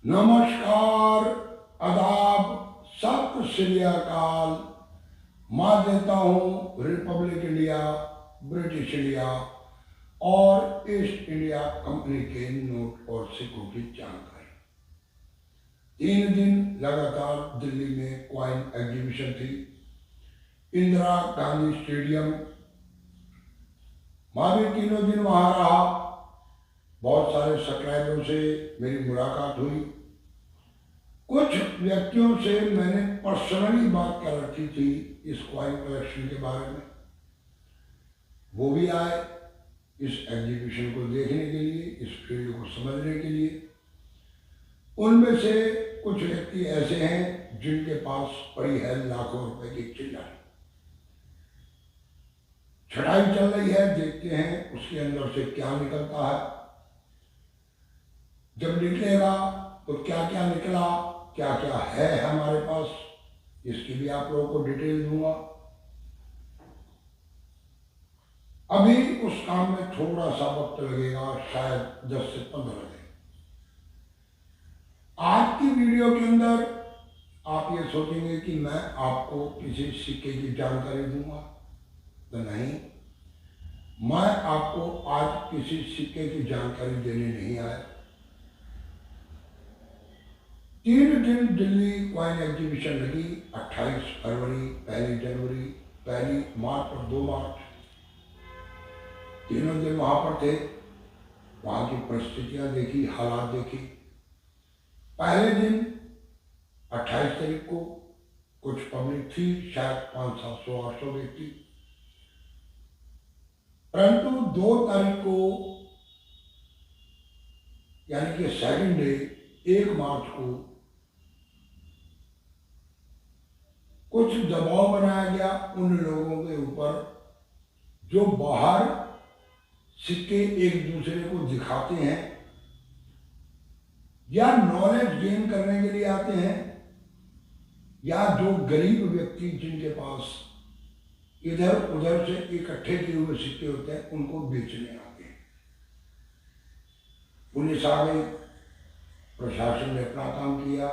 नमस्कार, आदाब, सत श्री अकाल। मैं देता हूँ रिपब्लिक इंडिया, ब्रिटिश इंडिया और ईस्ट इंडिया कंपनी के नोट और सिक्कों की जानकारी। 3 दिन लगातार दिल्ली में कॉइन एग्जीबिशन थी, इंदिरा गांधी स्टेडियम। मैं भी तीनों दिन वहां रहा। बहुत सारे सब्सक्राइबरों से मेरी मुलाकात हुई। कुछ व्यक्तियों से मैंने पर्सनली बात कर रखी थी इस कॉइन कलेक्शन के बारे में। वो भी आए इस एग्जीबिशन को देखने के लिए, इस फील्ड को समझने के लिए। उनमें से कुछ व्यक्ति ऐसे हैं जिनके पास पड़ी है लाखों रुपए की चिल्लर। छटाई चल रही है, देखते हैं उसके अंदर से क्या निकलता है। जब निकलेगा तो क्या क्या निकला, क्या क्या है हमारे पास, इसकी भी आप लोगों को डिटेल दूंगा। अभी उस काम में थोड़ा सा वक्त लगेगा, शायद 10 से 15 दिन। आज की वीडियो के अंदर आप ये सोचेंगे कि मैं आपको किसी सिक्के की जानकारी दूंगा, तो नहीं। मैं आपको आज किसी सिक्के की जानकारी देने नहीं आया। 3 दिन दिल्ली कॉइन एग्जीबिशन लगी। 28 फरवरी, 1 जनवरी, 1 मार्च और 2 मार्च, तीनों दिन वहां पर थे। वहां की परिस्थितियां देखी, हालात देखी। पहले दिन 28 तारीख को कुछ पब्लिक थी, शायद 500-700-800 व्यक्ति। परंतु 2 तारीख को यानी कि सेकंड डे, 1 मार्च को कुछ दबाव बनाया गया उन लोगों के ऊपर जो बाहर सिक्के एक दूसरे को दिखाते हैं या नॉलेज गेन करने के लिए आते हैं, या जो गरीब व्यक्ति जिनके पास इधर उधर से इकट्ठे किए हुए सिक्के होते हैं, उनको बेचने आते हैं। पुलिस आ गई, प्रशासन ने अपना काम किया,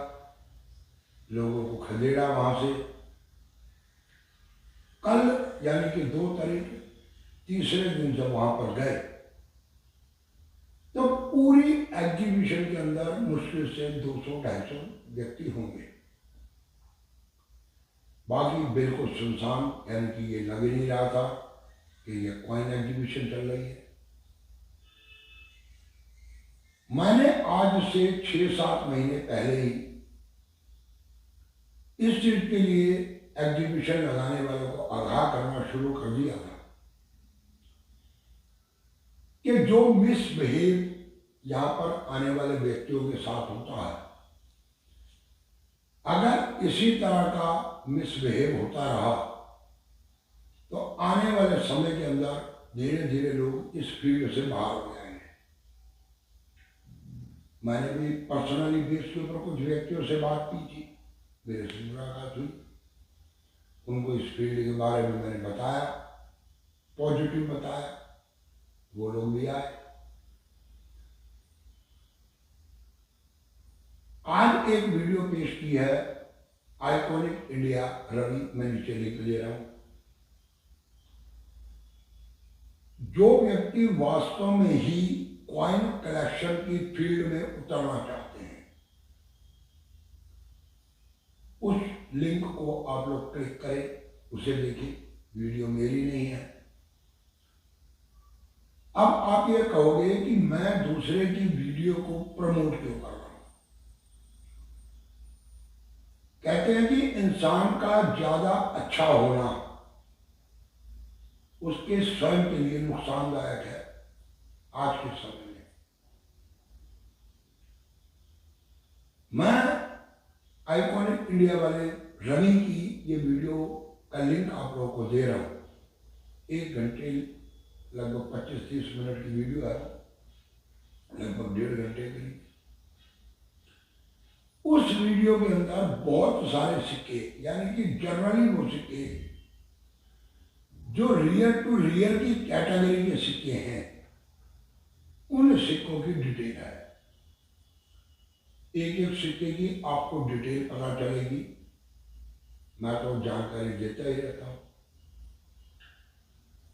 लोगों को खदेड़ा वहां से। कल यानी कि 2 तारीख, तीसरे दिन जब वहां पर गए तो पूरी एग्जीबिशन के अंदर मुश्किल से 200-250 व्यक्ति होंगे। बाकी बिल्कुल सुनसान, यानी कि ये लग ही नहीं रहा था कि ये कॉइन एग्जीबिशन चल रही है। मैंने आज से 6-7 महीने पहले ही इस चीज के लिए एग्जीबिशन लगाने वालों को आगाह करना शुरू कर दिया था कि जो मिसबिहेव यहां पर आने वाले व्यक्तियों के साथ होता है, अगर इसी तरह का मिसबिहेव होता रहा तो आने वाले समय के अंदर धीरे धीरे लोग इस फील्ड से बाहर हो जाएंगे। मैंने भी पर्सनली बेस के ऊपर कुछ व्यक्तियों से बात की थी, मेरे से मुलाकात हुई। उनको इस फील्ड के बारे में मैंने बताया, पॉजिटिव बताया, वो लोग भी आए। आज एक वीडियो पेश की है आइकॉनिक इंडिया रवि, मैं नीचे लिख ले रहा हूं। जो व्यक्ति वास्तव में ही कॉइन कलेक्शन की फील्ड में उतरना चाहते हैं, उस लिंक को आप लोग क्लिक करें, उसे देखिए। वीडियो मेरी नहीं है। अब आप ये कहोगे कि मैं दूसरे की वीडियो को प्रमोट क्यों कर रहा हूं। कहते हैं कि इंसान का ज्यादा अच्छा होना उसके स्वयं के लिए नुकसानदायक है। आज के समय में मैं आइकॉनिक इंडिया वाले रवि की ये वीडियो का लिंक आप लोगों को दे रहा हूं। 1 घंटे लगभग 25-30 मिनट की वीडियो है, लगभग 1.5 घंटे की। उस वीडियो के अंदर बहुत सारे सिक्के, यानी कि जनरली वो सिक्के जो रियल टू रियल की कैटेगरी के सिक्के हैं, उन सिक्कों की डिटेल है। एक एक सिक्के की आपको डिटेल पता चलेगी। मैं तो जानकारी देता ही रहता हूँ।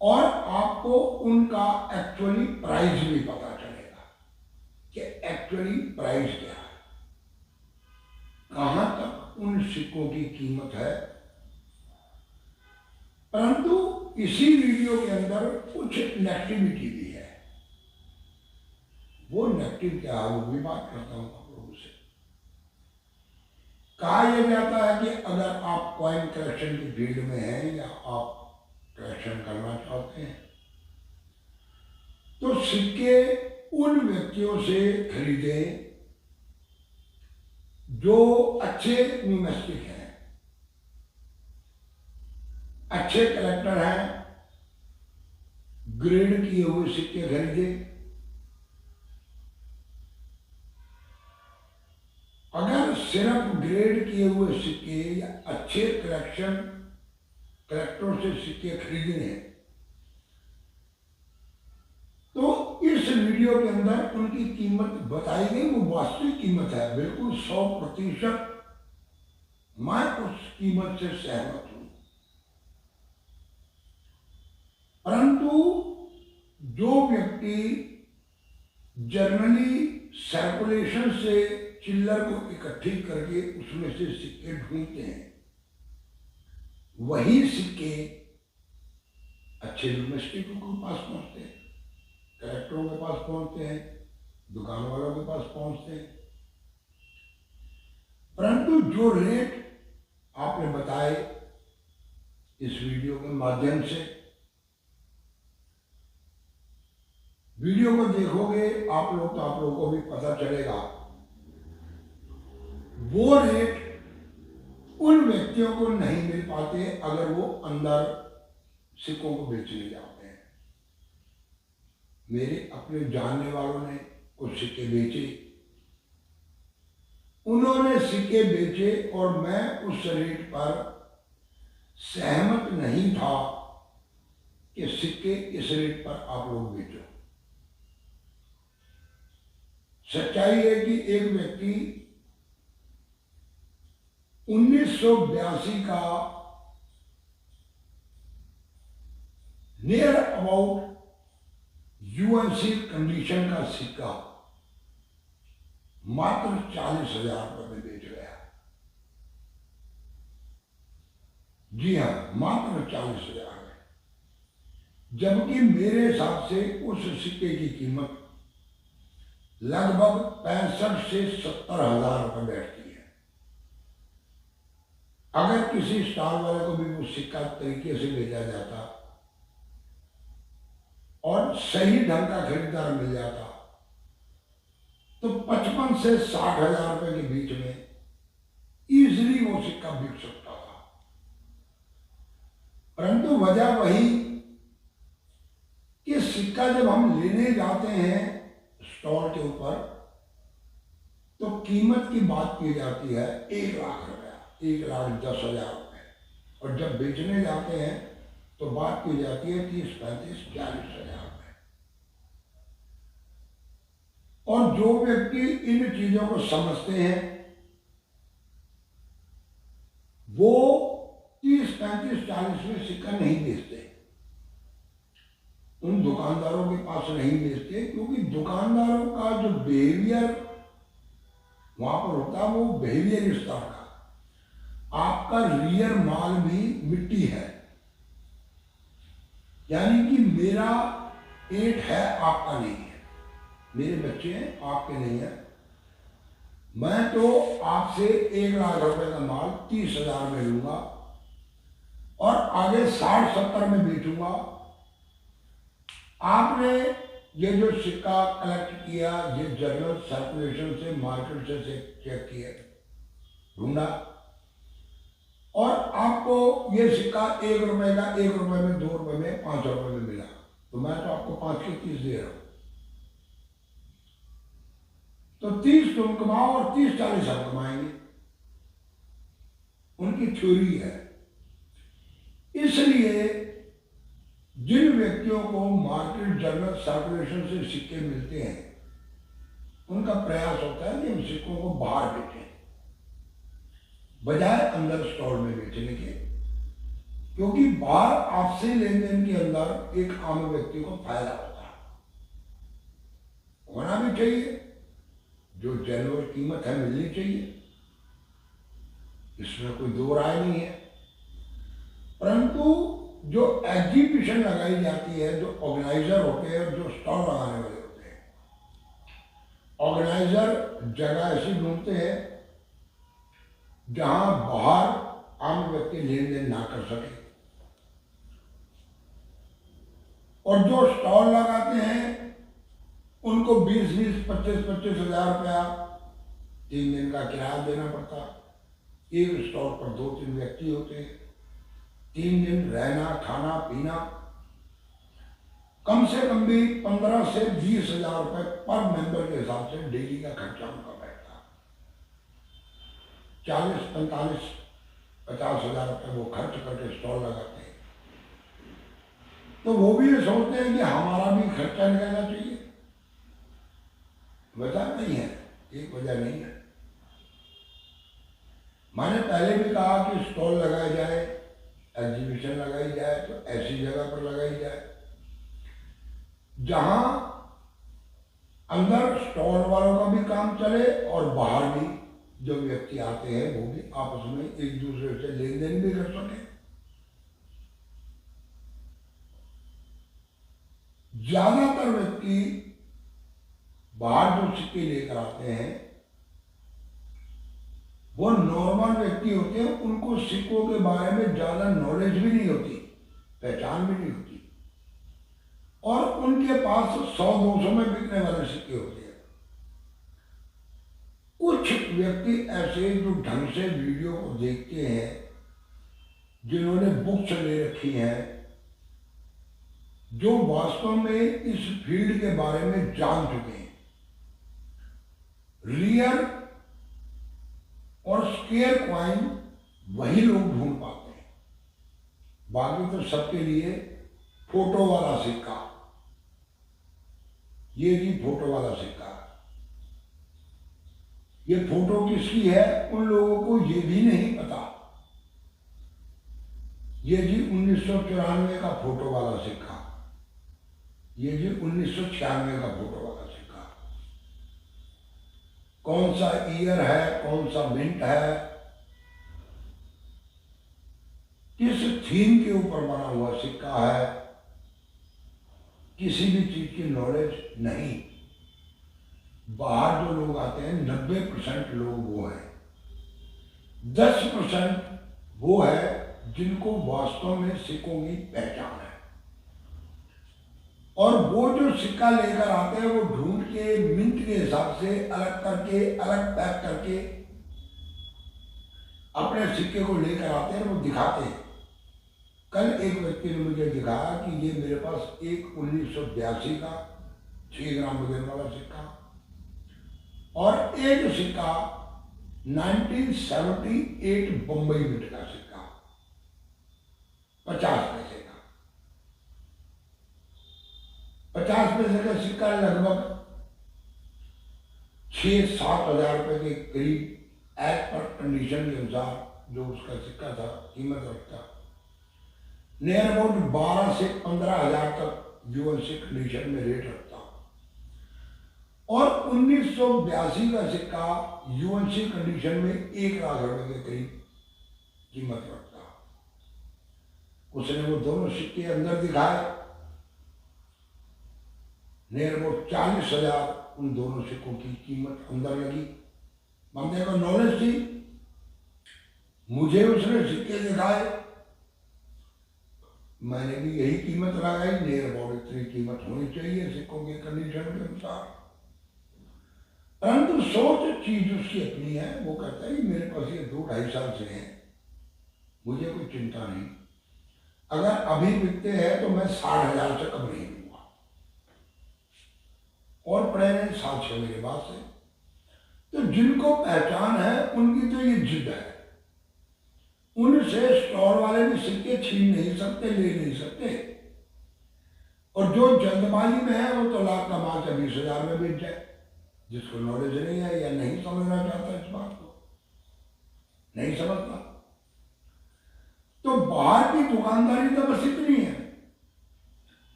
और आपको उनका एक्चुअली प्राइस भी पता चलेगा कि एक्चुअली प्राइस क्या है, कहां तक उन सिक्कों की कीमत है। परंतु इसी वीडियो के अंदर कुछ नेगेटिविटी भी है। वो नेगेटिव क्या है वो भी बात करता हूं आप लोगों से। कहा यह जाता है कि अगर आप कॉइन कलेक्शन की फील्ड में हैं या आप कलेक्शन करना चाहते हैं तो सिक्के उन व्यक्तियों से खरीदें जो अच्छे न्यूमेस्टिक हैं, अच्छे कलेक्टर हैं, ग्रेड किए हुए सिक्के खरीदें। अगर सिर्फ ग्रेड किए हुए सिक्के या अच्छे कलेक्टरों से सिक्के खरीदने हैं तो इस वीडियो के अंदर उनकी कीमत बताई गई, वो वास्तविक कीमत है, बिल्कुल 100% मैं उस कीमत से सहमत हूं। परंतु जो व्यक्ति जनरली सर्कुलेशन से चिल्लर को इकट्ठी करके उसमें से सिक्के ढूंढते हैं, वही सिक्के अच्छे न्यूमेस्टिकों के पास पहुंचते हैं, कलेक्टरों के पास पहुंचते हैं, दुकान वालों के पास पहुंचते हैं। परंतु जो रेट आपने बताए इस वीडियो के माध्यम से, वीडियो को देखोगे आप लोग तो आप लोगों को भी पता चलेगा, वो रेट उन व्यक्तियों को नहीं मिल पाते अगर वो अंदर सिक्कों को बेचने जाते हैं। मेरे अपने जानने वालों ने कुछ सिक्के बेचे, उन्होंने सिक्के बेचे और मैं उस रेट पर सहमत नहीं था कि सिक्के इस रेट पर आप लोग बेचो। सच्चाई है कि एक व्यक्ति 1982 का नियर अबाउट यूएनसी कंडीशन का सिक्का मात्र 40,000 रुपए में बेच गया। जी हाँ, मात्र 40,000 में, जबकि मेरे हिसाब से उस सिक्के की कीमत लगभग 65 से 70,000 रुपए बैठती है। अगर किसी स्टार वाले को भी वो सिक्का तरीके से भेजा जाता और सही ढंग का खरीदार मिल जाता तो 55 से 60,000 रुपए के बीच में इजीली वो सिक्का बिक सकता था। परंतु वजह वही कि सिक्का जब हम लेने जाते हैं स्टॉल के ऊपर तो कीमत की बात की जाती है 1 लाख रुपया, 1,10,000 रुपए, और जब बेचने जाते हैं तो बात की जाती है 30, 35, 40,000 रुपए। और जो व्यक्ति इन चीजों को समझते हैं वो 30, 35, 40 में सिक्का नहीं बेचते, उन दुकानदारों के पास नहीं बेचते, क्योंकि दुकानदारों का जो बिहेवियर वहां पर होता है वो बिहेवियर इस तरह का, आपका रियल माल भी मिट्टी है, यानी कि मेरा पेट है आपका नहीं है, मेरे बच्चे हैं आपके नहीं है, मैं तो आपसे 1 लाख रुपए का माल 30,000 में लूंगा और आगे 60-70 में बेचूंगा। आपने ये जो सिक्का कलेक्ट किया, ये जनरल सर्कुलेशन से मार्केट से चेक किया, ढूंढा, और आपको ये सिक्का 1 रुपए का 1 रुपए में, 2 रुपए में, 5 रुपए में मिला, तो मैं तो आपको 5 के 30 दे रहा हूं। तो 30 तुम कमाओ और 30-40 हम कमाएंगे, उनकी थ्योरी है। इसलिए जिन व्यक्तियों को मार्केट जनरल सर्कुलेशन से सिक्के मिलते हैं उनका प्रयास होता है कि हम सिक्कों को बाहर बेचें बजाय अंदर स्टॉल में बेचने के, क्योंकि बाहर आपसी लेन देन के अंदर एक आम व्यक्ति को फायदा होता है, होना भी चाहिए। जो जेन्युइन कीमत है मिलनी चाहिए, इसमें कोई दो राय नहीं है। परंतु जो एग्जीबिशन लगाई जाती है, जो ऑर्गेनाइजर होते हैं, जो स्टॉल लगाने वाले होते हैं, ऑर्गेनाइजर जगह ऐसी ढूंढते हैं जहां बाहर आम व्यक्ति लेन देन ना कर सके, और जो स्टॉल लगाते हैं उनको 20-20, 25-25 हजार रुपया 3 दिन का किराया देना पड़ता। एक स्टॉल पर 2-3 व्यक्ति होते हैं, 3 दिन रहना खाना पीना, कम से कम भी 15 से 20 हजार रुपये पर मेंबर के हिसाब से डेली का खर्चा उनका बैठता। 40, 45, 50 हजार रुपये वो खर्च करके स्टॉल लगाते हैं। तो वो भी ये सोचते हैं कि हमारा भी खर्चा निकलना चाहिए। वजह नहीं है, एक वजह नहीं है। मैंने पहले भी कहा कि स्टॉल लगाया जाए, एग्जीबिशन लगाई जाए तो ऐसी जगह पर लगाई जाए जहां अंदर स्टॉल वालों का भी काम चले और बाहर भी जो व्यक्ति आते हैं वो भी आपस में एक दूसरे से लेन देन भी कर सके। ज्यादातर व्यक्ति बाहर जो सिक्के लेकर आते हैं वो नॉर्मल व्यक्ति होते हैं, उनको सिक्कों के बारे में ज्यादा नॉलेज भी नहीं होती, पहचान भी नहीं होती, और उनके पास 100-200 में बिकने वाले सिक्के होते हैं। कुछ व्यक्ति ऐसे जो ढंग से वीडियो को देखते हैं, जिन्होंने बुक्स ले रखी हैं, जो वास्तव में इस फील्ड के बारे में जान चुके हैं, रियल और स्केयर कॉइन वही लोग ढूंढ पाते हैं। बाकी तो सबके लिए फोटो वाला सिक्का, ये जी फोटो वाला सिक्का, ये फोटो किसकी है उन लोगों को ये भी नहीं पता। ये जी 1994 का फोटो वाला सिक्का, ये जी 1996 का फोटो वाला सिक्का, कौन सा ईयर है, कौन सा मिंट है, किस थीम के ऊपर बना हुआ सिक्का है, किसी भी चीज की नॉलेज नहीं। बाहर जो लोग आते हैं 90% लोग वो हैं, 10% वो है जिनको वास्तव में सिक्कों की पहचान है, और वो जो सिक्का लेकर आते हैं वो ढूंढ के मिंट के हिसाब से अलग करके, अलग पैक करके अपने सिक्के को लेकर आते हैं, वो दिखाते हैं। कल एक व्यक्ति ने मुझे दिखाया कि ये मेरे पास एक 1982 का 6 ग्राम वजन वाला सिक्का और एक सिक्का 1978 बंबई मिंट का सिक्का 50 पैसे का। 50 पैसे का सिक्का लगभग 6-7 हजार रुपए के करीब एज पर कंडीशन के अनुसार जो उसका सिक्का था कीमत रखता, नियर अबाउट 12 से 15 हजार तक यूएनसी कंडीशन में रेट रखता, और 1982 का सिक्का यूएनसी कंडीशन में 1 लाख रुपए के करीब कीमत रखता। उसने वो दोनों सिक्के अंदर दिखाए, नियर अबाउट 40 हजार उन दोनों सिक्कों की कीमत अंदर लगी। बंदे को नॉलेज थी, मुझे उसने सिक्के दिखाए, मैंने भी यही कीमत लगाई, नियर अबाउट इतनी कीमत होनी चाहिए सिक्कों के कंडीशन के अनुसार। परंतु सोच चीज उसकी अपनी है, वो कहता है कि मेरे पास ये 2-2.5 साल से है, मुझे कोई चिंता नहीं, अगर अभी बिकते हैं तो मैं 60 हजार से कम नहीं दूंगा, और पड़े रहे 7-6 मेरे पास से। तो जिनको पहचान है उनकी तो ये जिद है, उनसे स्टोर वाले भी सिक्के छीन नहीं सकते, ले नहीं सकते, और जो जल्दबाजी में है वो तो लाख का माल 20 हजार में बेच जाए, जिसको नॉलेज नहीं है या नहीं समझना चाहता इस बात को, नहीं समझता। तो बाहर की दुकानदारी तो बस इतनी है,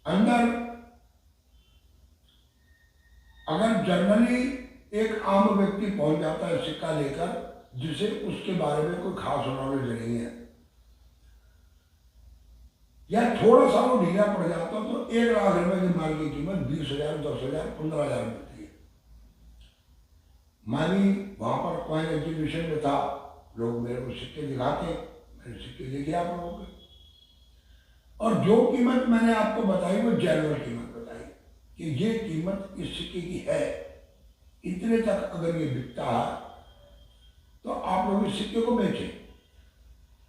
अंदर अगर जनरली एक आम व्यक्ति पहुंच जाता है सिक्का लेकर, जिसे उसके बारे में कोई खास नॉलेज नहीं है, या थोड़ा सा वो ढीला पड़ जाता तो 1 लाख रुपए की माल की कीमत 20,000, 10,000, 15,000 मिलती है। मैं भी वहां पर कॉइन एग्जीबिशन में था, लोग मेरे को सिक्के दिखाते, मैंने सिक्के देखे आप लोगों के, और जो कीमत मैंने आपको बताई वो जेन्युइन कीमत बताई कि ये कीमत इस सिक्के की है, इतने तक अगर ये बिकता है तो आप लोग इस सिक्के को बेचें।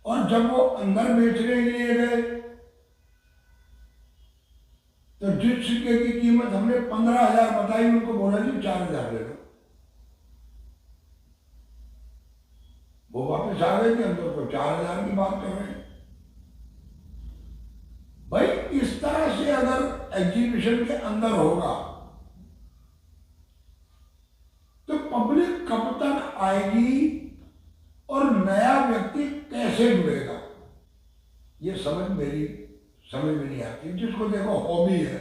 और जब वो अंदर बेचने के लिए गए तो जिस सिक्के की कीमत हमने 15,000 बताई, उनको बोला जी 4,000 ले लो। वो वापस आ गए कि हम तो 4,000 की बात कर रहे हैं। भाई इस तरह से अगर एग्जीबिशन के अंदर होगा तो पब्लिक कब तक आएगी और नया व्यक्ति कैसे जुड़ेगा, ये समझ में नहीं आती। जिसको देखो हॉबी है,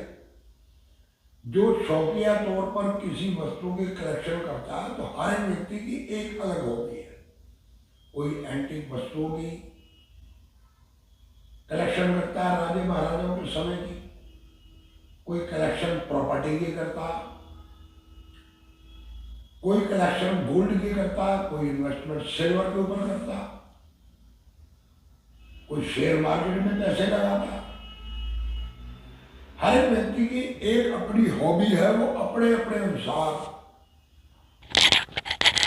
जो शौकिया तौर पर किसी वस्तु की कलेक्शन करता है, तो हर व्यक्ति की एक अलग हॉबी है। कोई एंटीक वस्तुओं की कलेक्शन करता है, राजे महाराजाओं के समय की, कोई कलेक्शन प्रॉपर्टी की करता है, कोई कलेक्शन गोल्ड की करता है, कोई इन्वेस्टमेंट सिल्वर के ऊपर करता है, कोई शेयर मार्केट में पैसे लगाता है। हर व्यक्ति की एक अपनी हॉबी है, वो अपने अपने अनुसार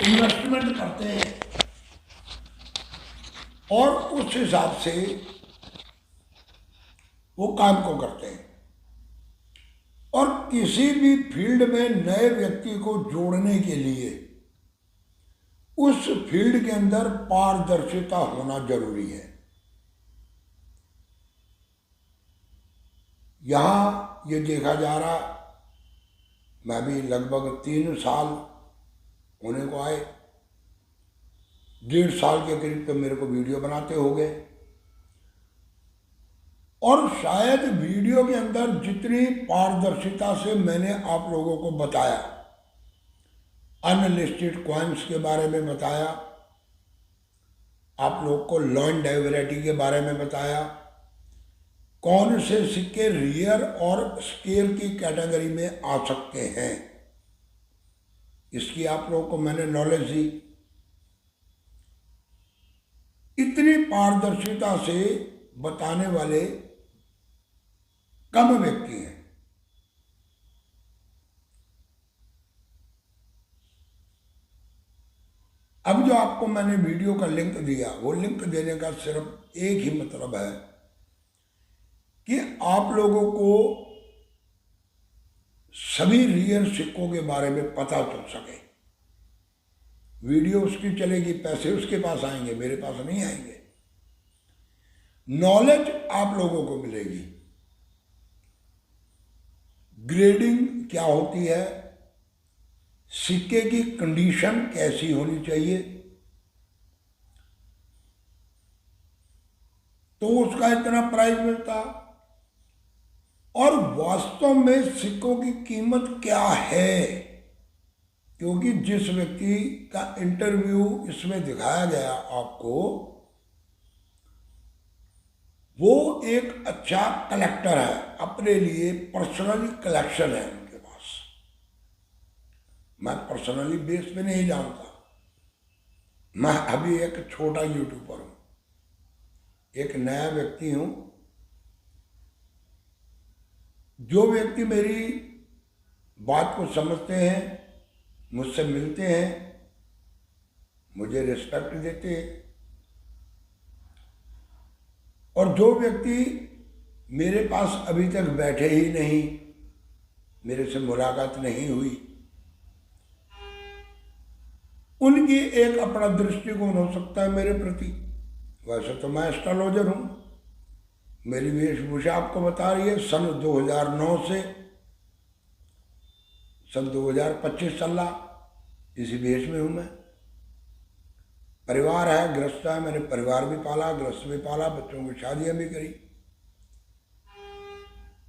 इन्वेस्टमेंट करते हैं और उस हिसाब से वो काम को करते हैं। और किसी भी फील्ड में नए व्यक्ति को जोड़ने के लिए उस फील्ड के अंदर पारदर्शिता होना जरूरी है। यहां ये देखा जा रहा, मैं भी लगभग 3 साल होने को आए, 1.5 साल के करीब तो मेरे को वीडियो बनाते हो गए, और शायद वीडियो के अंदर जितनी पारदर्शिता से मैंने आप लोगों को बताया, अनलिस्टेड कॉइन्स के बारे में बताया, आप लोग को लॉन्ड डाइवरेटी के बारे में बताया, कौन से सिक्के रियर और स्केल की कैटेगरी में आ सकते हैं, इसकी आप लोगों को मैंने नॉलेज दी। इतनी पारदर्शिता से बताने वाले कम व्यक्ति हैं। अब जो आपको मैंने वीडियो का लिंक दिया, वो लिंक देने का सिर्फ एक ही मतलब है कि आप लोगों को सभी रियल सिक्कों के बारे में पता चल सके। वीडियो उसकी चलेगी, पैसे उसके पास आएंगे, मेरे पास नहीं आएंगे। नॉलेज आप लोगों को मिलेगी, ग्रेडिंग क्या होती है, सिक्के की कंडीशन कैसी होनी चाहिए, तो उसका इतना प्राइस मिलता, और वास्तव में सिक्कों की कीमत क्या है। क्योंकि जिस व्यक्ति का इंटरव्यू इसमें दिखाया गया आपको, वो एक अच्छा कलेक्टर है, अपने लिए पर्सनली कलेक्शन है उनके पास। मैं पर्सनली बेस पे नहीं जानता, मैं अभी एक छोटा यूट्यूबर हूं, एक नया व्यक्ति हूं। जो व्यक्ति मेरी बात को समझते हैं, मुझसे मिलते हैं, मुझे रिस्पेक्ट देते हैं, और जो व्यक्ति मेरे पास अभी तक बैठे ही नहीं, मेरे से मुलाकात नहीं हुई, उनकी एक अपना दृष्टिकोण हो सकता है मेरे प्रति। वैसे तो मैं एस्ट्रोलॉजर हूं, मेरी वेशभूषा आपको बता रही है सन 2009 से सन 2025 चल रहा, इसी भेष में हूँ मैं। परिवार है, गृहस्थ है, मैंने परिवार भी पाला, गृहस्थ भी पाला, बच्चों की शादियाँ भी करी।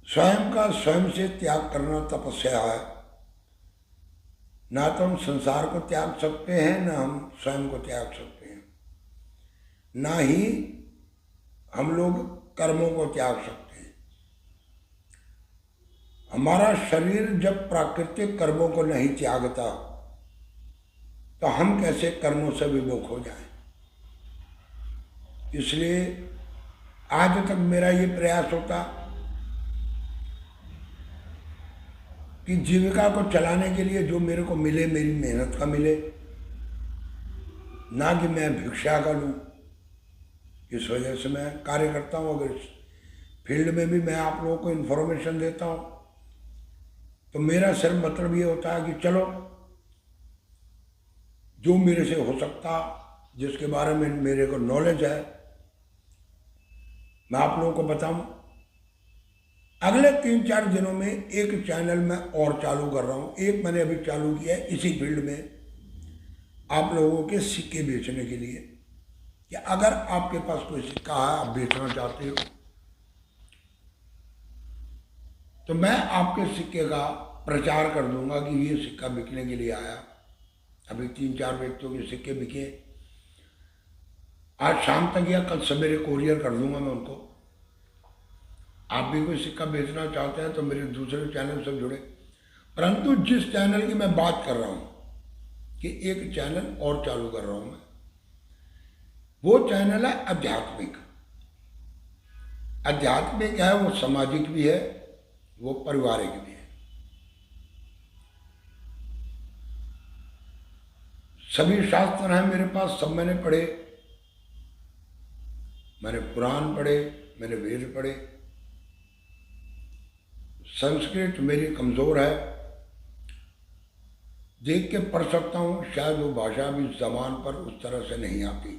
स्वयं का स्वयं से त्याग करना तपस्या है। ना तो हम संसार को त्याग सकते हैं, ना हम स्वयं को त्याग सकते हैं, ना ही हम लोग कर्मों को त्याग सकते हैं। हमारा शरीर जब प्राकृतिक कर्मों को नहीं त्यागता तो हम कैसे कर्मों से विमुख हो जाएं। इसलिए आज तक मेरा ये प्रयास होता कि जीविका को चलाने के लिए जो मेरे को मिले मेरी मेहनत का मिले, ना कि मैं भिक्षा का लूँ। इस वजह से मैं कार्य करता हूँ। अगर इस फील्ड में भी मैं आप लोगों को इन्फॉर्मेशन देता हूँ तो मेरा सिर्फ मतलब ये होता है कि चलो जो मेरे से हो सकता, जिसके बारे में मेरे को नॉलेज है, मैं आप लोगों को बताऊं। अगले 3-4 दिनों में एक चैनल मैं और चालू कर रहा हूं। एक मैंने अभी चालू किया है इसी फील्ड में, आप लोगों के सिक्के बेचने के लिए, कि अगर आपके पास कोई सिक्का है, आप बेचना चाहते हो, तो मैं आपके सिक्के का प्रचार कर दूंगा कि ये सिक्का बिकने के लिए आया। अभी 3-4 व्यक्तियों के सिक्के बिके, आज शाम तक या कल सवेरे कोरियर कर दूंगा मैं उनको। आप भी कोई सिक्का बेचना चाहते हैं तो मेरे दूसरे चैनल से जुड़े। परंतु जिस चैनल की मैं बात कर रहा हूं कि एक चैनल और चालू कर रहा हूं मैं, वो चैनल है आध्यात्मिक। आध्यात्मिक है, वो सामाजिक भी है, वो पारिवारिक भी है। सभी शास्त्र हैं मेरे पास, सब मैंने पढ़े। मैंने पुराण पढ़े, मैंने वेद पढ़े। संस्कृत मेरी कमज़ोर है, देख के पढ़ सकता हूँ, शायद वो भाषा भी ज़बान पर उस तरह से नहीं आती।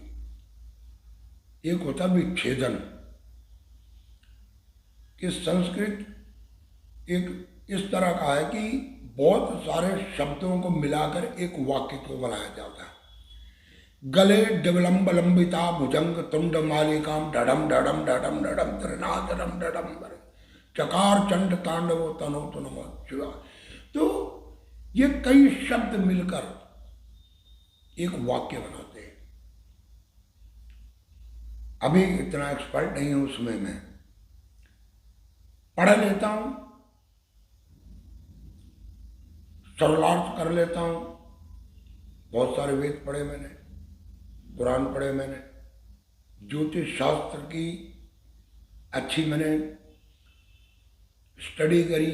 एक होता विच्छेदन, कि संस्कृत एक इस तरह का है कि बहुत सारे शब्दों को मिलाकर एक वाक्य को बनाया जाता है। गले डिवलम्ब लंबिता भुजंग तुंड मालिकाम डडम डडम डडम डडम त्रिनादरम डडम चकार चंड तांडव तनो तनम शिवा। तो ये कई शब्द मिलकर एक वाक्य बनाते हैं। अभी इतना एक्सपर्ट नहीं हूं उसमें, मैं पढ़ लेता हूं, सरलार्थ कर लेता हूं। बहुत सारे वेद पढ़े मैंने, पुराण पढ़े मैंने, ज्योतिष शास्त्र की अच्छी मैंने स्टडी करी।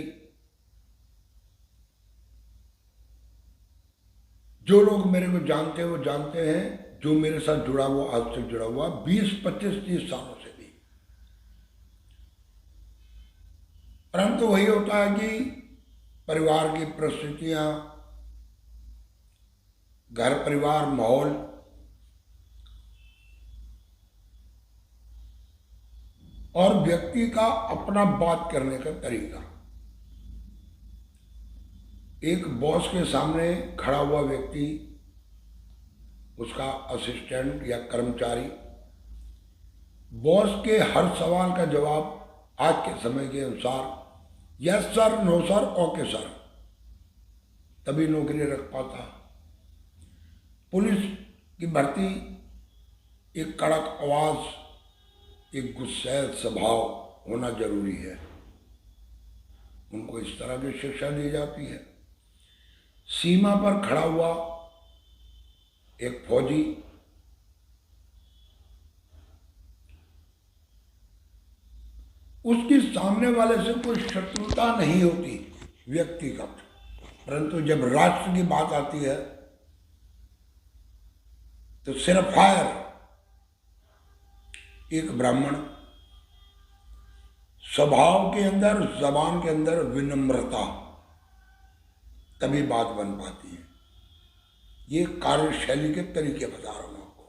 जो लोग मेरे को जानते हैं वो जानते हैं, जो मेरे साथ जुड़ा हुआ, आज तक जुड़ा हुआ 20, 25, 30 सालों से भी। परंतु वही होता है कि परिवार की परिस्थितियां, घर परिवार माहौल, और व्यक्ति का अपना बात करने का तरीका। एक बॉस के सामने खड़ा हुआ व्यक्ति, उसका असिस्टेंट या कर्मचारी, बॉस के हर सवाल का जवाब आज के समय के अनुसार yes sir, no sir, okay sir, तभी नौकरी रख पाता। पुलिस की भर्ती एक कड़क आवाज, एक गुस्सैल स्वभाव होना जरूरी है। उनको इस तरह की शिक्षा दी जाती है। सीमा पर खड़ा हुआ एक फौजी, उसकी सामने वाले से कोई शत्रुता नहीं होती व्यक्तिगत, परंतु जब राष्ट्र की बात आती है तो सिर्फ फायर। एक ब्राह्मण, स्वभाव के अंदर, जबान के अंदर विनम्रता, तभी बात बन पाती है। ये कार्यशैली के तरीके बता रहा हूं आपको।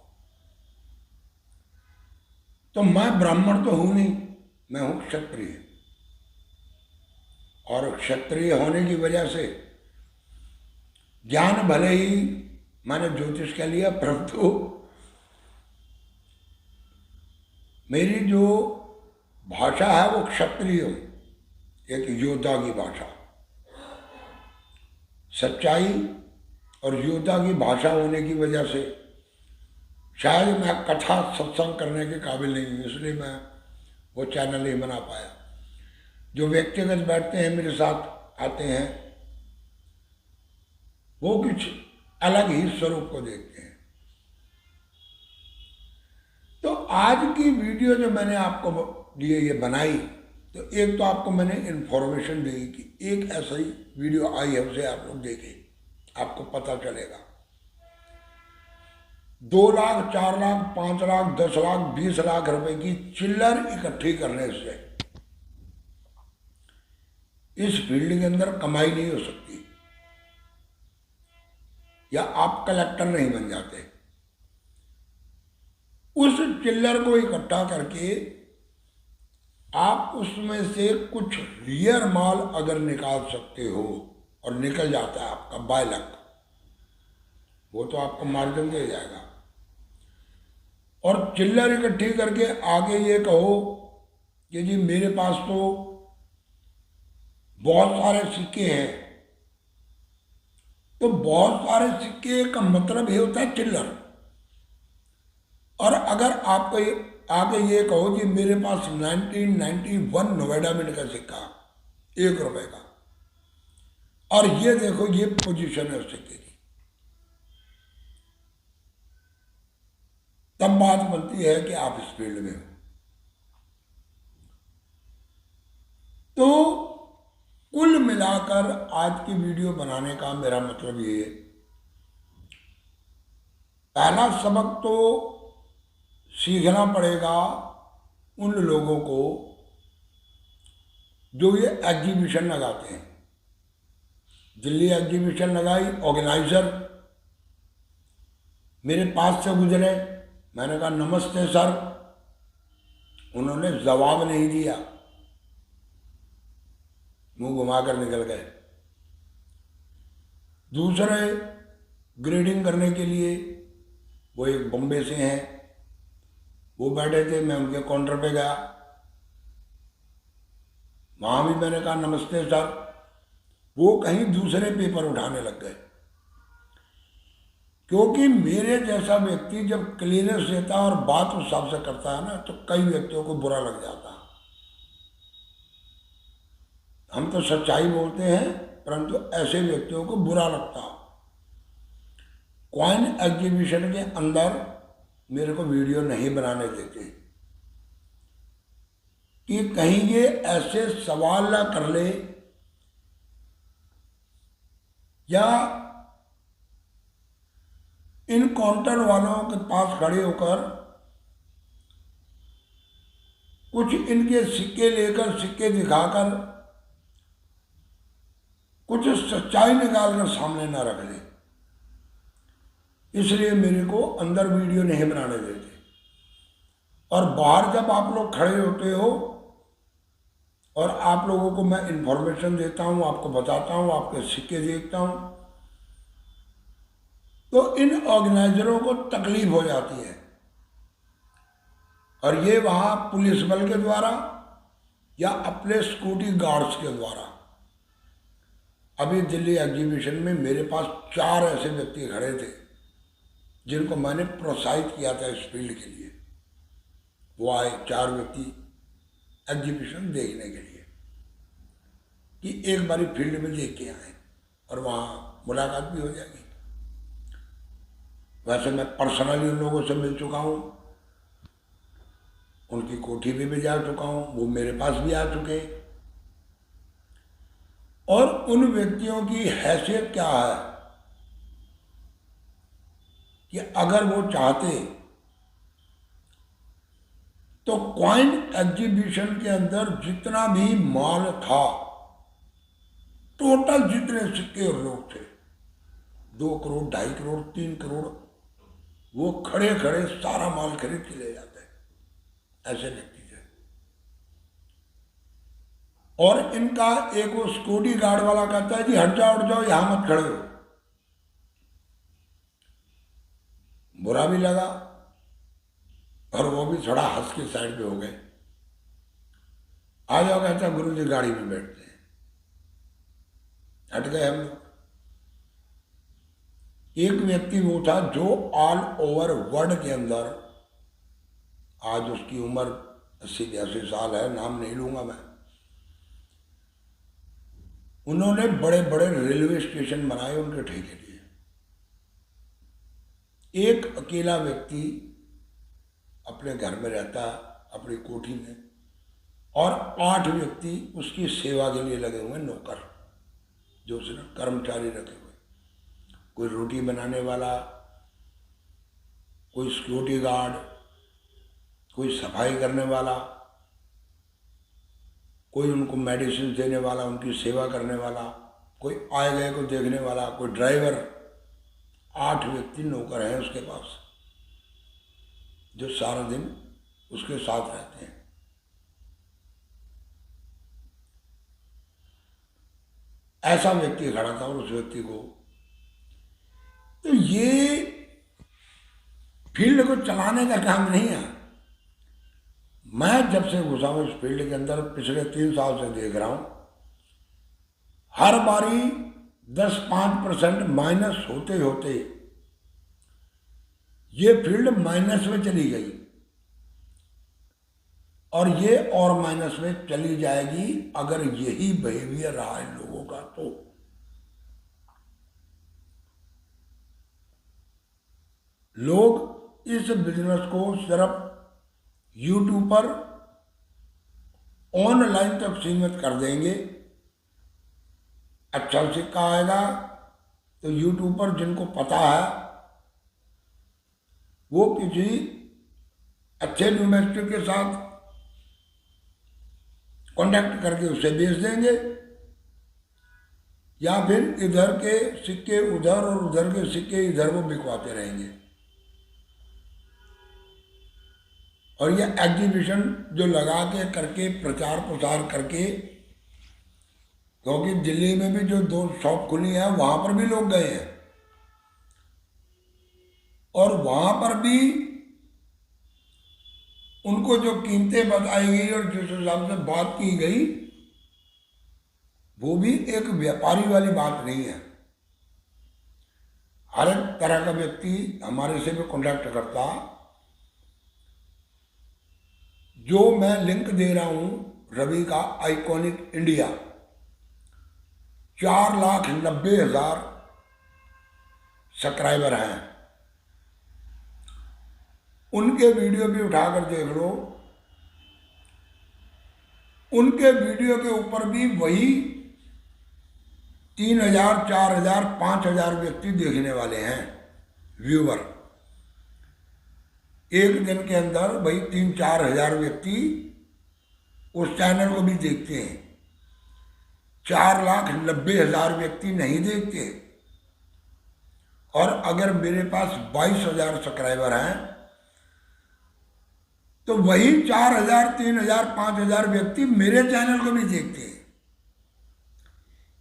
तो मैं ब्राह्मण तो हूं नहीं, मैं हूं क्षत्रिय, और क्षत्रिय होने की वजह से ज्ञान भले ही मैंने ज्योतिष का लिया, परंतु मेरी जो भाषा है वो क्षत्रिय, एक योद्धा की भाषा, सच्चाई और योद्धा की भाषा होने की वजह से शायद मैं कथा सत्संग करने के काबिल नहीं हूँ, इसलिए मैं वो चैनल नहीं बना पाया। जो व्यक्तिगत बैठते हैं मेरे साथ आते हैं वो कुछ अलग ही स्वरूप को देखते हैं। तो आज की वीडियो जो मैंने आपको लिए ये बनाई, तो एक तो आपको मैंने इन्फॉर्मेशन दी कि एक ऐसा ही वीडियो आई है, उसे आप लोग देखें, आपको पता चलेगा। 2 लाख, 4 लाख, 5 लाख, 10 लाख, 20 लाख रुपए की चिल्लर इकट्ठी करने से इस फील्ड के अंदर कमाई नहीं हो सकती, या आप कलेक्टर नहीं बन जाते। उस चिल्लर को इकट्ठा करके आप उसमें से कुछ रियर माल अगर निकाल सकते हो और निकल जाता है आपका बाय लक, वो तो आपको मार्जिन दे जाएगा। और चिल्लर इकट्ठी करके आगे ये कहो कि जी मेरे पास तो बहुत सारे सिक्के हैं, तो बहुत सारे सिक्के का मतलब ये होता है चिल्लर। और अगर आपको आगे ये कहो कि मेरे पास 1991 नोएडा मिंट का सिक्का 1 रुपए का, और ये देखो ये पोजीशन है उस सिक्के की, तब बात बनती है कि आप इस फील्ड में हो। तो कुल मिलाकर आज की वीडियो बनाने का मेरा मतलब ये है, पहला सबक तो सीखना पड़ेगा उन लोगों को जो ये एग्जीबिशन लगाते हैं। दिल्ली एग्जीबिशन लगाई, ऑर्गेनाइजर मेरे पास से गुजरे, मैंने कहा नमस्ते सर, उन्होंने जवाब नहीं दिया, मुंह घुमाकर निकल गए। दूसरे ग्रेडिंग करने के लिए वो एक बॉम्बे से हैं, वो बैठे थे, मैं उनके काउंटर पे गया, वहां भी मैंने कहा नमस्ते सर, वो कहीं दूसरे पेपर उठाने लग गए। क्योंकि मेरे जैसा व्यक्ति जब क्लियरेंस देता है और बात उस हिसाब से करता है ना, तो कई व्यक्तियों को बुरा लग जाता है। हम तो सच्चाई बोलते हैं, परंतु ऐसे व्यक्तियों को बुरा लगता। कॉइन एग्जीबिशन के अंदर मेरे को वीडियो नहीं बनाने देते कि कहीं ये ऐसे सवाल ना कर ले, या इन काउंटर वालों के पास खड़े होकर कुछ इनके सिक्के लेकर, सिक्के दिखाकर कुछ सच्चाई निकालकर सामने ना रख ले। इसलिए मेरे को अंदर वीडियो नहीं बनाने देते। और बाहर जब आप लोग खड़े होते हो और आप लोगों को मैं इंफॉर्मेशन देता हूं, आपको बताता हूं, आपके सिक्के देखता हूं, तो इन ऑर्गेनाइजरों को तकलीफ हो जाती है, और ये वहां पुलिस बल के द्वारा या अपने सिक्योरिटी गार्ड्स के द्वारा। अभी दिल्ली एग्जीबिशन में मेरे पास 4 ऐसे व्यक्ति खड़े थे जिनको मैंने प्रोत्साहित किया था इस फील्ड के लिए। वो आए 4 व्यक्ति एग्जीबिशन देखने के लिए कि एक बारी फील्ड में देख के आए, और वहाँ मुलाकात भी हो जाएगी। वैसे मैं पर्सनली उन लोगों से मिल चुका हूँ, उनकी कोठी में भी जा चुका हूँ, वो मेरे पास भी आ चुके। और उन व्यक्तियों की हैसियत क्या है कि अगर वो चाहते तो कॉइन एग्जीबिशन के अंदर जितना भी माल था, टोटल जितने सिक्के और लोग थे, 2 करोड़, 2.5 करोड़, 3 करोड़, वो खड़े खड़े सारा माल खरीद के ले जाते हैं। ऐसे व्यक्ति थे। और इनका एक वो सिक्योरिटी गार्ड वाला कहता है जी हट जाओ, यहां मत खड़े हो। बुरा भी लगा और वो भी थोड़ा हंस के साइड पे हो गए। आ जाओ कहता गुरु जी गाड़ी में बैठते हैं। हट गए हम लोग। एक व्यक्ति वो था जो ऑल ओवर वर्ल्ड के अंदर, आज उसकी उम्र 80-82 साल है, नाम नहीं लूंगा मैं, उन्होंने बड़े बड़े रेलवे स्टेशन बनाए उनके ठेके लिए। एक अकेला व्यक्ति अपने घर में रहता, अपनी कोठी में, और 8 व्यक्ति उसकी सेवा के लिए लगे हुए, नौकर, जो उसने कर्मचारी रखे हुए। कोई रोटी बनाने वाला, कोई सिक्योरिटी गार्ड, कोई सफाई करने वाला, कोई उनको मेडिसिन देने वाला, उनकी सेवा करने वाला, कोई आए गए को देखने वाला, कोई ड्राइवर। 8 व्यक्ति नौकर हैं उसके पास, जो सारा दिन उसके साथ रहते हैं। ऐसा व्यक्ति खड़ा था और उस व्यक्ति को, तो ये फील्ड को चलाने का काम नहीं है। मैं जब से घुसा हूं इस फील्ड के अंदर, पिछले 3 साल से देख रहा हूं, हर बारी 10-5% माइनस होते होते ये फील्ड माइनस में चली गई, और ये और माइनस में चली जाएगी अगर यही बिहेवियर रहा इन लोगों का। तो लोग इस बिजनेस को सिर्फ यूट्यूब पर ऑनलाइन तक सीमित कर देंगे। अच्छा सिक्का आएगा तो यूट्यूब पर जिनको पता है वो किसी अच्छे न्यूमेस्टर के साथ कांटेक्ट करके उसे बेच देंगे, या फिर इधर के सिक्के उधर और उधर के सिक्के इधर वो बिकवाते रहेंगे। और ये एग्जीबिशन जो लगा के करके प्रचार प्रसार करके, क्योंकि दिल्ली में भी जो 2 शॉप खुली है वहां पर भी लोग गए हैं, और वहां पर भी उनको जो कीमतें बताई गई और जिस हिसाब से बात की गई, वो भी एक व्यापारी वाली बात नहीं है। हर एक तरह का व्यक्ति हमारे से भी कॉन्टैक्ट करता। जो मैं लिंक दे रहा हूं रवि का आइकॉनिक इंडिया, 4,90,000 सब्सक्राइबर हैं। उनके वीडियो भी उठाकर देख लो, उनके वीडियो के ऊपर भी वही 3,000, 4,000, 5,000 व्यक्ति देखने वाले हैं, व्यूअर। एक दिन के अंदर भाई 3-4 हजार व्यक्ति उस चैनल को भी देखते हैं, 4,90,000 व्यक्ति नहीं देखते। और अगर मेरे पास 22,000 सब्सक्राइबर हैं तो वही 4,000, 3,000, 5,000 व्यक्ति मेरे चैनल को भी देखते हैं।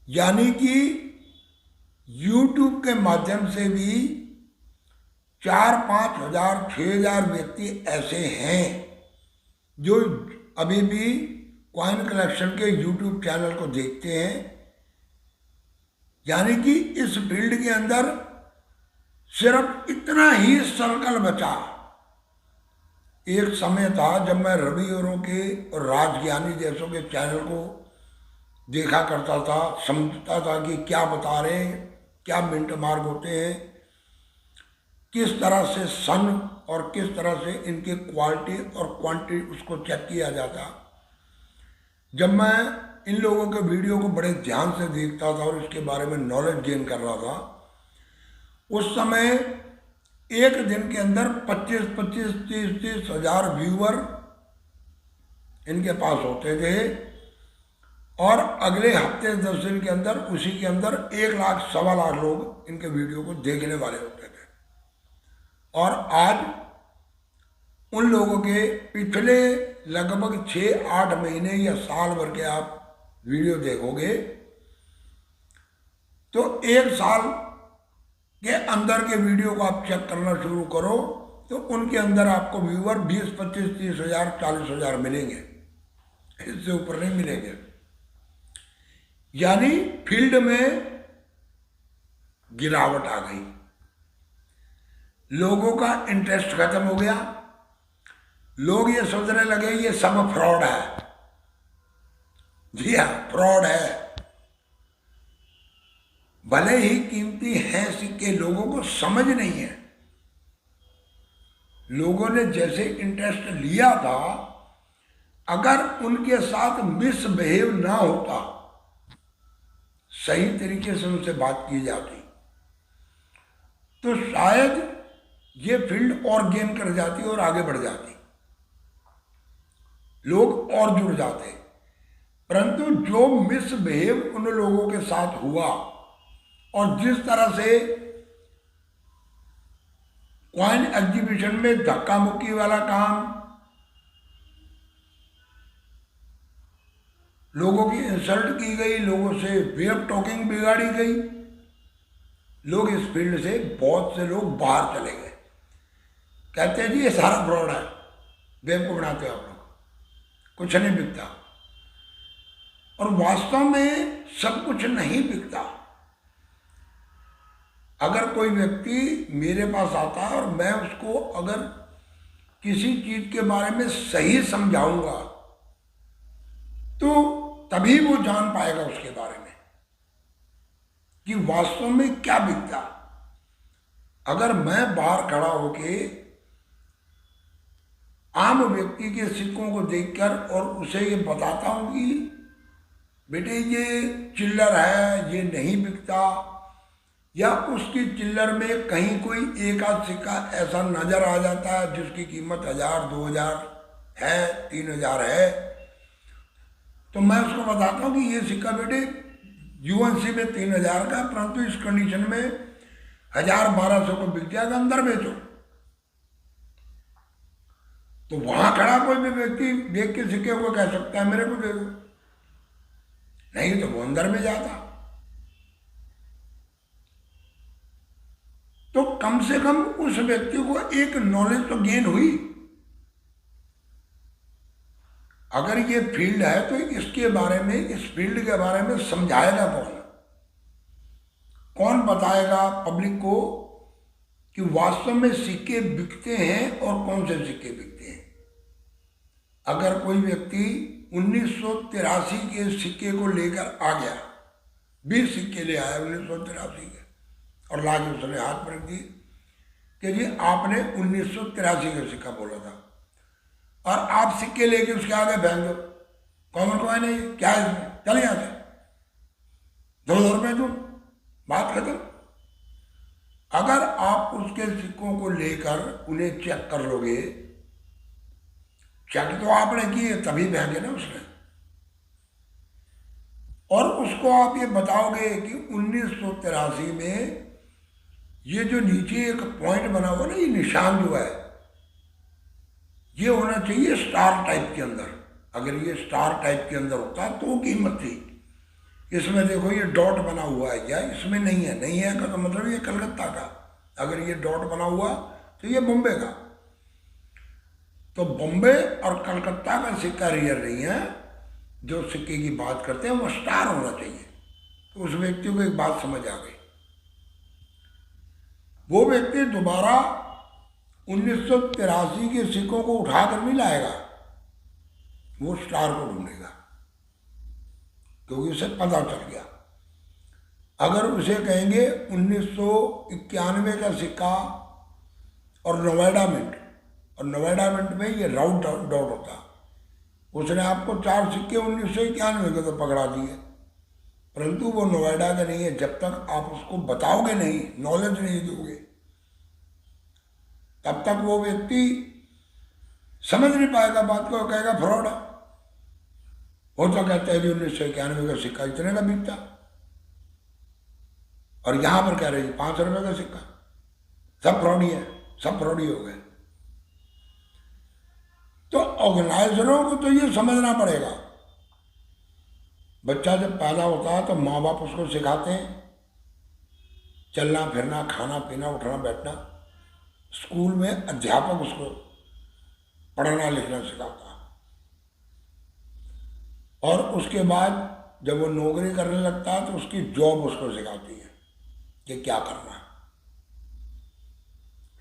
यानी कि YouTube के माध्यम से भी 4-5 हजार, 6 हजार व्यक्ति ऐसे हैं जो अभी भी कॉइन कलेक्शन के YouTube चैनल को देखते हैं। यानी कि इस फील्ड के अंदर सिर्फ इतना ही सर्कल बचा। एक समय था जब मैं रवि औरों के और राजज्ञानी जैसों के चैनल को देखा करता था, समझता था कि क्या बता रहे हैं, क्या मिंट मार्क होते हैं, किस तरह से सन और किस तरह से इनकी क्वालिटी और क्वांटिटी उसको चेक किया जाता। जब मैं इन लोगों के वीडियो को बड़े ध्यान से देखता था और इसके बारे में नॉलेज गेन कर रहा था, उस समय एक दिन के अंदर 25-25, 30-30 हजार व्यूअर इनके पास होते थे, और अगले हफ्ते 10 दिन के अंदर उसी के अंदर 1 लाख, 1.25 लाख लोग इनके वीडियो को देखने वाले होते थे। और आज उन लोगों के पिछले लगभग 6-8 महीने या साल भर के आप वीडियो देखोगे तो 1 साल के अंदर के वीडियो को आप चेक करना शुरू करो तो उनके अंदर आपको व्यूअर 20, 25, 30 हजार, 40 हजार मिलेंगे, इससे ऊपर नहीं मिलेंगे। यानी फील्ड में गिरावट आ गई, लोगों का इंटरेस्ट खत्म हो गया, लोग ये सोचने लगे ये सब फ्रॉड है। जी हाँ, फ्रॉड है। भले ही कीमती हैं सिक्के, लोगों को समझ नहीं है। लोगों ने जैसे इंटरेस्ट लिया था, अगर उनके साथ मिसबिहेव ना होता, सही तरीके से उनसे बात की जाती, तो शायद ये फील्ड और गेन कर जाती और आगे बढ़ जाती, लोग और जुड़ जाते। परंतु जो मिसबिहेव उन लोगों के साथ हुआ और जिस तरह से कॉइन एग्जीबिशन में धक्का मुक्की वाला काम, लोगों की इंसल्ट की गई, लोगों से वे ऑफ टॉकिंग बिगाड़ी गई, लोग इस फील्ड से, बहुत से लोग बाहर चले गए। कहते हैं जी ये सारा फ्रॉड है, बेवकूफ बनाते हो आप लोग, कुछ नहीं बिकता। और वास्तव में सब कुछ नहीं बिकता। अगर कोई व्यक्ति मेरे पास आता है और मैं उसको अगर किसी चीज के बारे में सही समझाऊंगा तो तभी वो जान पाएगा उसके बारे में कि वास्तव में क्या बिकता। अगर मैं बाहर खड़ा होके आम व्यक्ति के सिक्कों को देखकर और उसे ये बताता हूं कि बेटे ये चिल्लर है, ये नहीं बिकता, या उसकी चिल्लर में कहीं कोई एक आध सिक्का ऐसा नजर आ जाता है जिसकी कीमत 1000, 2000 है, 3000 है, तो मैं उसको बताता हूँ कि ये सिक्का बेटे यूएनसी में 3000 का, परंतु इस कंडीशन में 1000-1200 को बिक जाएगा, अंदर बेचो। तो वहां खड़ा कोई भी व्यक्ति देख के सिक्के को कह सकता है मेरे को दे दो, नहीं तो वो अंदर में जाता। तो कम से कम उस व्यक्ति को एक नॉलेज तो गेन हुई। अगर ये फील्ड है तो इसके बारे में, इस फील्ड के बारे में समझाएगा कौन? कौन बताएगा पब्लिक को कि वास्तव में सिक्के बिकते हैं और कौन से सिक्के बिकते हैं? अगर कोई व्यक्ति 1983 के सिक्के को लेकर आ गया, 20 सिक्के ले आया 1983 के, और लाके उसने हाथ पर रख दिए कि जी आपने 1983 का सिक्का बोला था, और आप सिक्के लेके उसके आगे फेंक दो, कॉमन कॉइन है ये, क्या है इसमें, चल यहाँ से 200 रुपये दो, बात खत्म। अगर आप उसके सिक्कों को लेकर उन्हें चेक कर लोगे, चेक तो आपने किए तभी फेंके ना उसने, और उसको आप ये बताओगे कि 1983 में ये जो नीचे एक पॉइंट बना हुआ ना, ये निशान जो है, ये होना चाहिए स्टार टाइप के अंदर। अगर ये स्टार टाइप के अंदर होता तो कीमत थी। इसमें देखो ये डॉट बना हुआ है, या इसमें नहीं है, नहीं है का तो मतलब ये कलकत्ता का, अगर ये डॉट बना हुआ तो ये बॉम्बे का। तो बॉम्बे और कलकत्ता का सिक्का रियल नहीं है, जो सिक्के की बात करते हैं वो स्टार होना चाहिए। तो उस व्यक्ति को एक बात समझ आ गई, वो व्यक्ति दोबारा 1983 के सिक्कों को उठाकर नहीं लाएगा, वो स्टार को ढूंढेगा, क्योंकि उसे पता चल गया। अगर उसे कहेंगे 1991 का सिक्का और नोएडा मिंट, और नोएडा मिंट में ये राउंड डॉट होता, उसने आपको 4 सिक्के 1991 के तो पकड़ा दिए, परंतु वो नोएडा का नहीं है। जब तक आप उसको बताओगे नहीं, नॉलेज नहीं दोगे, तब तक वो व्यक्ति समझ नहीं पाएगा बात को, कहेगा फ्रॉड है। वो तो कहते हैं कि 1991 का सिक्का इतने का बिकता, और यहां पर कह रहे हैं 5 रुपए का सिक्का, सब फ्रॉडी है, सब फ्रॉडी हो गए। तो ऑर्गेनाइजरों को तो ये समझना पड़ेगा। बच्चा जब पैदा होता है तो माँ बाप उसको सिखाते हैं चलना फिरना, खाना पीना, उठना बैठना। स्कूल में अध्यापक उसको पढ़ना लिखना सिखाता है, और उसके बाद जब वो नौकरी करने लगता है तो उसकी जॉब उसको सिखाती है कि क्या करना है।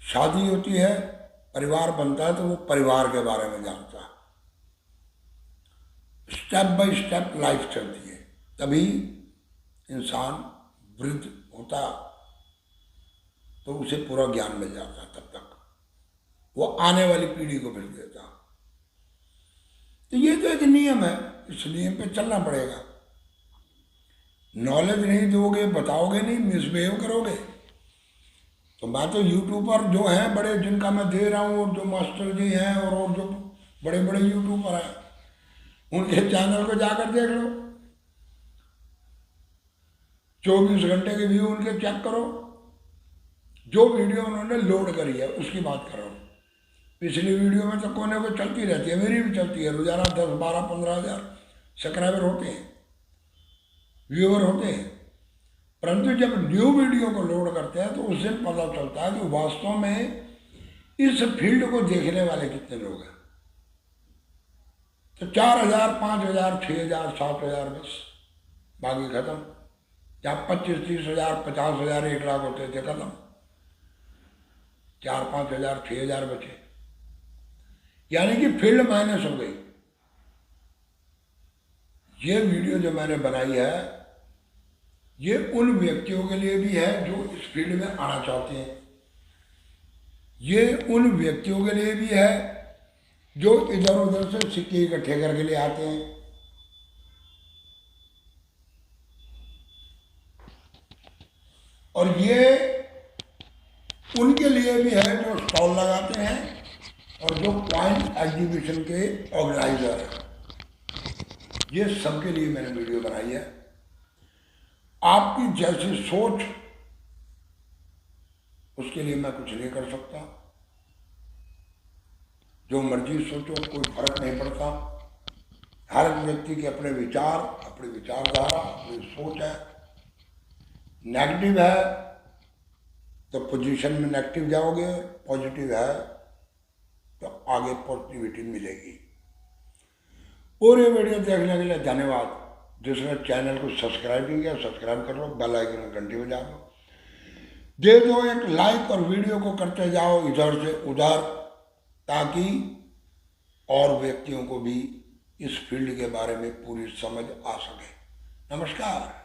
शादी होती है, परिवार बनता है, तो वो परिवार के बारे में जानता है। स्टेप बाय स्टेप लाइफ चलती है, तभी इंसान वृद्ध होता तो उसे पूरा ज्ञान मिल जाता। तब तक वो आने वाली पीढ़ी को भेज देता। तो ये तो एक नियम है, इस नियम पे चलना पड़ेगा। नॉलेज नहीं दोगे, बताओगे नहीं, मिसबिहेव करोगे, तो मैं तो यूट्यूबर जो हैं बड़े, जिनका मैं दे रहा हूँ, और जो मास्टर जी हैं और जो बड़े बड़े यूट्यूबर हैं, उनके चैनल को जाकर देख लो, 24 घंटे के व्यू उनके चेक करो। जो वीडियो उन्होंने लोड करी है उसकी बात कर रहा हूँ। पिछली वीडियो में तो कोने को चलती रहती है, मेरी भी चलती है, रोजाना 10, 12, 15 हज़ार सब्सक्राइबर होते हैं, व्यूअर होते हैं। परंतु जब न्यू वीडियो को लोड करते हैं तो उस दिन पता चलता है कि वास्तव में इस फील्ड को देखने वाले कितने लोग हैं। तो 4,000, 5,000, 6,000, 7,000 बस, बाकी खत्म। जहाँ 25, 30,000, 50,000, 1 लाख होते थे, खत्म। 4, 5,000, 6,000 बचे, यानी कि फील्ड माइनस हो गई। ये वीडियो जो मैंने बनाई है, ये उन व्यक्तियों के लिए भी है जो इस फील्ड में आना चाहते हैं। ये उन व्यक्तियों के लिए भी है जो इधर उधर से सिक्के इकट्ठे करके ले आते हैं। और ये उनके लिए भी है जो स्टॉल लगाते हैं और जो क्वाइन एग्जीबिशन के ऑर्गेनाइजर हैं। ये सबके लिए मैंने वीडियो बनाई है। आपकी जैसी सोच, उसके लिए मैं कुछ नहीं कर सकता। जो मर्जी सोचो, कोई फर्क नहीं पड़ता। हर व्यक्ति के अपने विचार, अपनी विचारधारा, अपनी सोच है। नेगेटिव है तो पोजीशन में नेगेटिव जाओगे, पॉजिटिव है तो आगे पॉजिटिविटी मिलेगी। पूरे वीडियो देखने के लिए धन्यवाद। जिसने चैनल को सब्सक्राइब नहीं किया, सब्सक्राइब कर लो, बेल आइकन में घंटी बजा दो, दे दो एक लाइक, और वीडियो को करते जाओ इधर से उधर, ताकि और व्यक्तियों को भी इस फील्ड के बारे में पूरी समझ आ सके। नमस्कार।